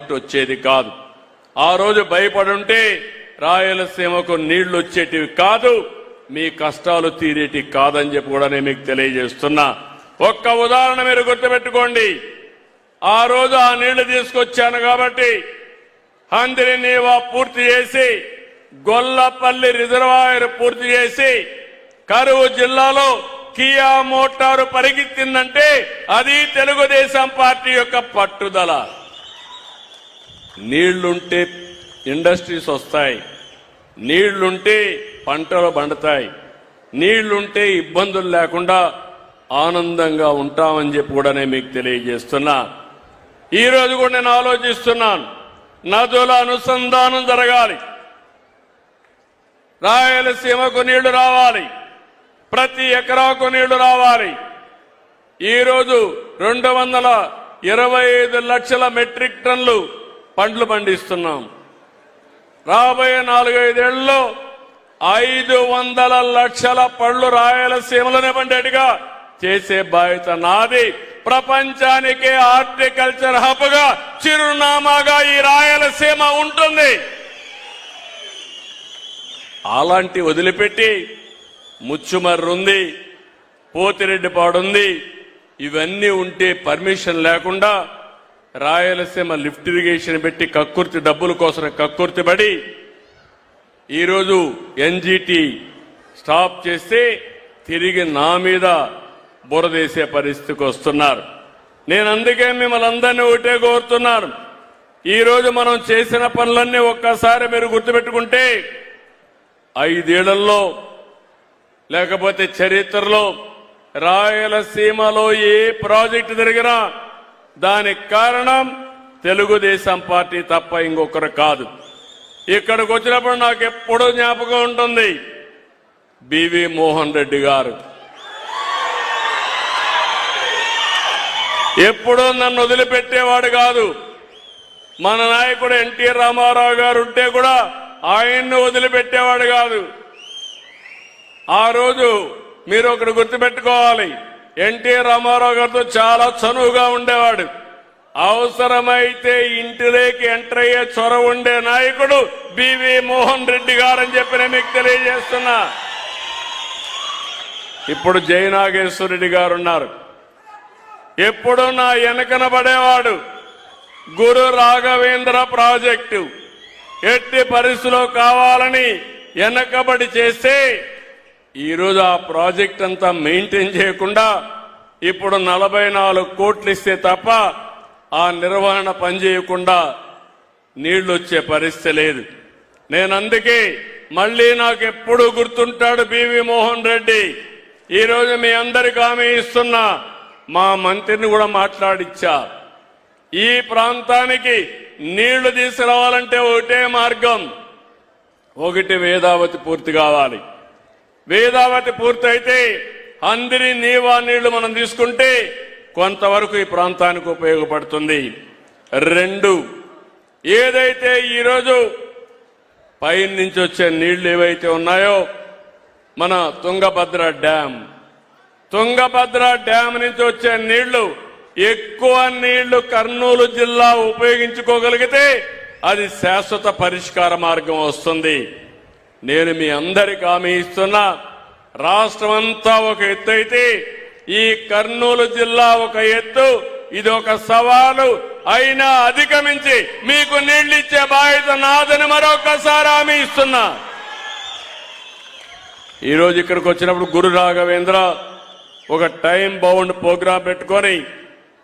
వచ్చేది కాదు. ఆ రోజు భయపడుంటే రాయలసీమకు నీళ్లు వచ్చేటివి కాదు, మీ కష్టాలు తీరేటి కాదని చెప్పి కూడా నేను మీకు తెలియజేస్తున్నా. ఒక్క ఉదాహరణ మీరు గుర్తుపెట్టుకోండి. ఆ రోజు ఆ నీళ్లు తీసుకొచ్చాను కాబట్టి హంద్రి నీవా పూర్తి చేసి, గొల్లపల్లి రిజర్వాయర్ పూర్తి చేసి, కరువు జిల్లాలో కియా మోటారు పరిగెత్తిందంటే అది తెలుగుదేశం పార్టీ యొక్క పట్టుదల. నీళ్లుంటే ఇండస్ట్రీస్ వస్తాయి, నీళ్లుంటే పంటలు పండుతాయి, నీళ్లుంటే ఇబ్బందులు లేకుండా ఆనందంగా ఉంటామని చెప్పి కూడా నేను మీకు తెలియజేస్తున్నా. ఈ రోజు కూడా నేను ఆలోచిస్తున్నాను, నదుల అనుసంధానం జరగాలి, రాయలసీమకు నీళ్లు రావాలి, ప్రతి ఎకరాకు నీళ్లు రావాలి. ఈరోజు 225 లక్షల మెట్రిక్ టన్నులు పండ్లు పండిస్తున్నాం. రాబోయే 4-5 ఏళ్లలో 500 లక్షల పళ్ళు రాయలసీమలోనే పండేట్టుగా చేసే బాధ్యత నాది. ప్రపంచానికే హార్టికల్చర్ హబ్ గా చిరునామాగా ఈ రాయలసీమ ఉంటుంది. అలాంటి వదిలిపెట్టి ముచ్చుమర్రు ఉంది, పోతిరెడ్డిపాడు ఉంది, ఇవన్నీ ఉంటే పర్మిషన్ లేకుండా రాయలసీమ లిఫ్ట్ ఇరిగేషన్ పెట్టి కక్కుర్తి డబ్బుల కోసం కక్కుర్తిపడి ఈరోజు ఎన్జీటీ స్టాప్ చేస్తే తిరిగి నా మీద బురదేసే పరిస్థితికి వస్తున్నారు. నేను అందుకే మిమ్మల్ని అందరినీ ఒకటే కోరుతున్నాను, ఈరోజు మనం చేసిన పనులన్నీ ఒక్కసారి మీరు గుర్తుపెట్టుకుంటే 5 ఏళ్లలో లేకపోతే చరిత్రలో రాయలసీమలో ఏ ప్రాజెక్టు జరిగినా దానికి కారణం తెలుగుదేశం పార్టీ తప్ప ఇంకొకరు కాదు. ఇక్కడికి వచ్చినప్పుడు నాకు ఎప్పుడూ జ్ఞాపకం ఉంటుంది, బివి మోహన్ రెడ్డి గారు ఎప్పుడూ నన్ను వదిలిపెట్టేవాడు కాదు. మన నాయకుడు ఎన్టీ రామారావు గారు ఉంటే కూడా ఆయన్ను వదిలిపెట్టేవాడు కాదు. ఆ రోజు మీరు ఒకటి గుర్తుపెట్టుకోవాలి, ఎన్టీ రామారావు గారితో చాలా చనువుగా ఉండేవాడు. అవసరమైతే ఇంటిలోకి ఎంటర్ అయ్యే చొరవ ఉండే నాయకుడు బివి మోహన్ రెడ్డి గారని చెప్పి నేను మీకు తెలియజేస్తున్నా. ఇప్పుడు జయనాగేశ్వర రెడ్డి గారు ఉన్నారు, ఎప్పుడు నా వెనకన పడేవాడు. గురు రాఘవేంద్ర ప్రాజెక్టు ఎట్టి పరిస్థితిలో కావాలని వెనకబడి చేస్తే ఈరోజు ఆ ప్రాజెక్ట్ అంతా మెయింటైన్ చేయకుండా ఇప్పుడు 44 కోట్లు ఇస్తే తప్ప ఆ నిర్వహణ పనిచేయకుండా నీళ్లు వచ్చే పరిస్థితి లేదు. నేను అందుకే మళ్లీ నాకు ఎప్పుడు గుర్తుంటాడు బివి మోహన్ రెడ్డి. ఈరోజు మీ అందరికీ హామీ ఇస్తున్నా, మా మంత్రిని కూడా మాట్లాడిచ్చా, ఈ ప్రాంతానికి నీళ్లు తీసుకురావాలంటే ఒకటే మార్గం, ఒకటి వేదావతి పూర్తి కావాలి. వేదావతి పూర్తయితే హంద్రి నీవా నీళ్లు మనం తీసుకుంటే కొంతవరకు ఈ ప్రాంతానికి ఉపయోగపడుతుంది. 2, ఏదైతే ఈరోజు పై నుంచి వచ్చే నీళ్లు ఏవైతే ఉన్నాయో మన తుంగభద్ర డ్యాం నుంచి వచ్చే నీళ్లు, ఎక్కువ నీళ్లు కర్నూలు జిల్లా ఉపయోగించుకోగలిగితే అది శాశ్వత పరిష్కార మార్గం వస్తుంది. నేను మీ అందరికీ హామీ ఇస్తున్నా, రాష్ట్రమంతా ఒక ఎత్తు అయితే ఈ కర్నూలు జిల్లా ఒక ఎత్తు. ఇది ఒక సవాలు అయినా అధిగమించి మీకు నీళ్లు ఇచ్చే బాధ్యత నాదని మరొకసారి హామీ ఇస్తున్నా. ఈరోజు ఇక్కడికి వచ్చినప్పుడు గురు రాఘవేంద్ర ఒక టైం బౌండ్ ప్రోగ్రాం పెట్టుకొని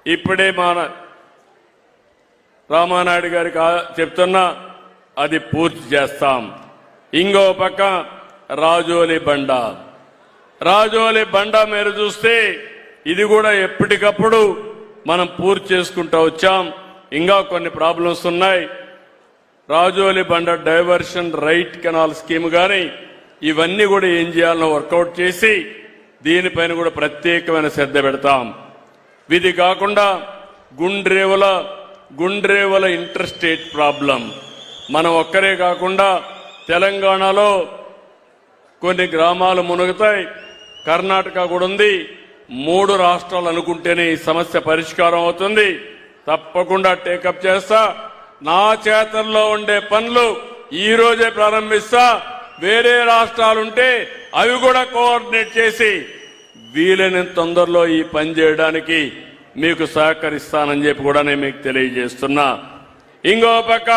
ఇప్పుడే మన రామానాయుడు గారికి చెప్తున్నా, అది పూర్తి చేస్తాం. ఇంకో పక్క రాజోలి బండ మీరు చూస్తే ఇది కూడా ఎప్పటికప్పుడు మనం పూర్తి చేసుకుంటూ వచ్చాం. ఇంకా కొన్ని ప్రాబ్లమ్స్ ఉన్నాయి. రాజోలి బండ డైవర్షన్ రైట్ కెనాల్ స్కీమ్ కానీ ఇవన్నీ కూడా ఏం చేయాలనో వర్కౌట్ చేసి దీనిపైన కూడా ప్రత్యేకమైన శ్రద్ధ పెడతాం. ఇది కాకుండా గుండ్రేవల ఇంటర్ స్టేట్ ప్రాబ్లం మనం ఒక్కరే కాకుండా తెలంగాణలో కొన్ని గ్రామాలు మునుగుతాయి, కర్ణాటక కూడా ఉంది. 3 రాష్ట్రాలు అనుకుంటేనే ఈ సమస్య పరిష్కారం అవుతుంది. తప్పకుండా టేకప్ చేస్తా. నా చేతల్లో ఉండే పనులు ఈ రోజే ప్రారంభిస్తా. వేరే రాష్ట్రాలుంటే అవి కూడా కోఆర్డినేట్ చేసి వీలైనంత తొందరలో ఈ పని చేయడానికి మీకు సహకరిస్తానని చెప్పి కూడా నేను మీకు తెలియజేస్తున్నా. ఇంకో పక్క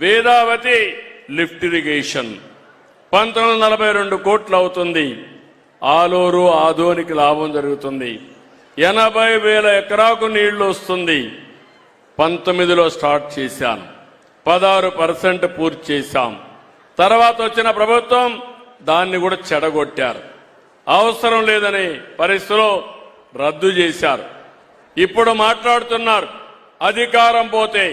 వేదావతి లిఫ్ట్ ఇరిగేషన్ 1942 కోట్లు అవుతుంది. ఆలూరు ఆదోనికి లాభం జరుగుతుంది. 80,000 ఎకరాకు నీళ్లు వస్తుంది. 19లో స్టార్ట్ చేశాను, 16% పూర్తి చేశాం. తర్వాత వచ్చిన ప్రభుత్వం దాన్ని కూడా చెడగొట్టారు. అవసరం లేదని పరిస్థితిలో రద్దు చేశారు. ఇప్పుడు మాట్లాడుతున్నారు అధికారం పోతే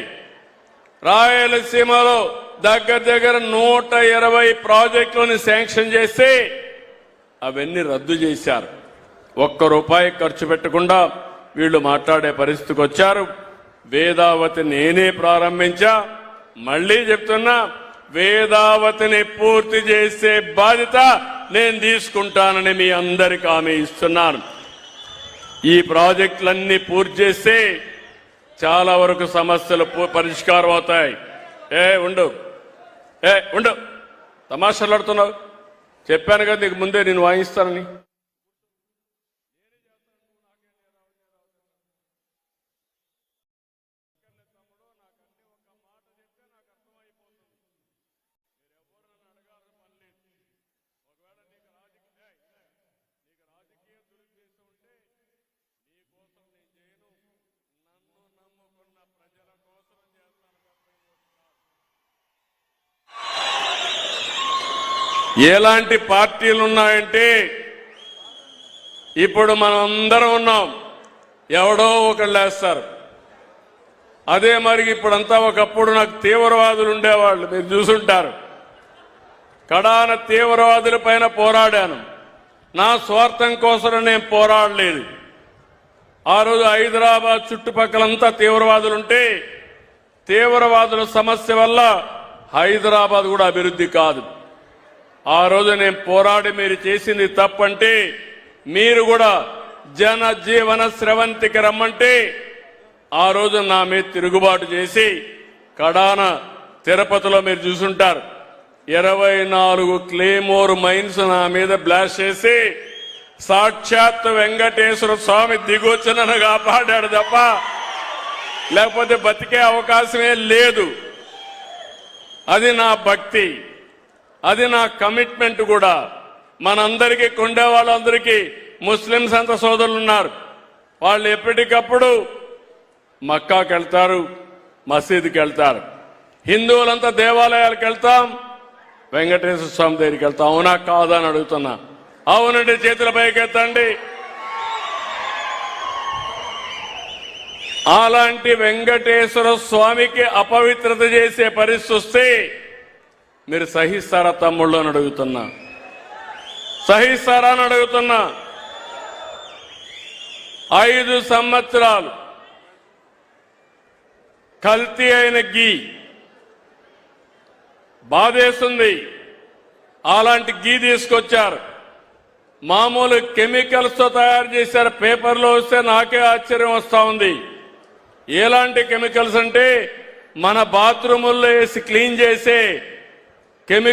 రాయలసీమలో దగ్గర 120 ప్రాజెక్టులను శాంక్షన్ చేసి అవన్నీ రద్దు చేశారు. ₹1 ఖర్చు పెట్టకుండా వీళ్ళు మాట్లాడే పరిస్థితికి వచ్చారు. వేదావతి నేనే ప్రారంభించా. మళ్లీ చెప్తున్నా, వేదావతిని పూర్తి చేసే బాధ్యత నేను తీసుకుంటానని మీ అందరికీ హామీ ఇస్తున్నాను. ఈ ప్రాజెక్టులన్నీ పూర్తి చేస్తే చాలా వరకు సమస్యలు పరిష్కారం అవుతాయి. ఉండు తమాషాలాడుతున్నావు. చెప్పాను కదా నీకు ముందే నేను వాయిస్తానని. ఎలాంటి పార్టీలు ఉన్నాయంటే ఇప్పుడు మనం అందరం ఉన్నాం, ఎవడో ఒకళ్ళు వేస్తారు. అదే మరి ఇప్పుడంతా ఒకప్పుడు నాకు తీవ్రవాదులు ఉండేవాళ్ళు, మీరు చూసుంటారు. కడాన తీవ్రవాదుల పైన పోరాడాను. నా స్వార్థం కోసం నేను పోరాడలేదు. ఆ రోజు హైదరాబాద్ చుట్టుపక్కలంతా తీవ్రవాదులుంటే తీవ్రవాదుల సమస్య వల్ల హైదరాబాద్ కూడా అభివృద్ధి కాదు. ఆ రోజు నేను పోరాడి మీరు చేసింది తప్పంటే మీరు కూడా జనజీవన స్రవంతికి రమ్మంటే ఆ రోజు నా మీద తిరుగుబాటు చేసి కడాన తిరుపతిలో మీరు చూసుంటారు 24 క్లేమోర్ మైన్స్ నా మీద బ్లాస్ట్ చేసి సాక్షాత్ వెంకటేశ్వర స్వామి దిగొచ్చి నన్ను కాపాడాడు తప్ప లేకపోతే బతికే అవకాశమే లేదు. అది నా భక్తి, అది నా కమిట్మెంట్ కూడా. మనందరికీ కొండే వాళ్ళందరికీ ముస్లింస్ అంత సోదరులు ఉన్నారు. వాళ్ళు ఎప్పటికప్పుడు మక్కాకి వెళ్తారు, మసీదుకి వెళ్తారు. హిందువులంతా దేవాలయాలకు వెళ్తాం, వెంకటేశ్వర స్వామి దగ్గరికి వెళ్తాం. అవునా కాదా అని అడుగుతున్నా. అవునండి, చేతుల పైకెత్తండి. అలాంటి వెంకటేశ్వర స్వామికి అపవిత్రత చేసే పరిస్థితి వస్తే మీరు సహిస్తారా తమ్ముళ్ళు అని అడుగుతున్నా, సహిస్తారా అని అడుగుతున్నా. 5 సంవత్సరాలు కల్తీ అయిన గీ బాధేస్తుంది. అలాంటి గీ తీసుకొచ్చారు, మామూలు కెమికల్స్ తో తయారు చేశారు. పేపర్లో వస్తే నాకే ఆశ్చర్యం వస్తా ఉంది. ఎలాంటి కెమికల్స్ అంటే మన బాత్రూముల్లో వేసి క్లీన్ చేసే కెమికల్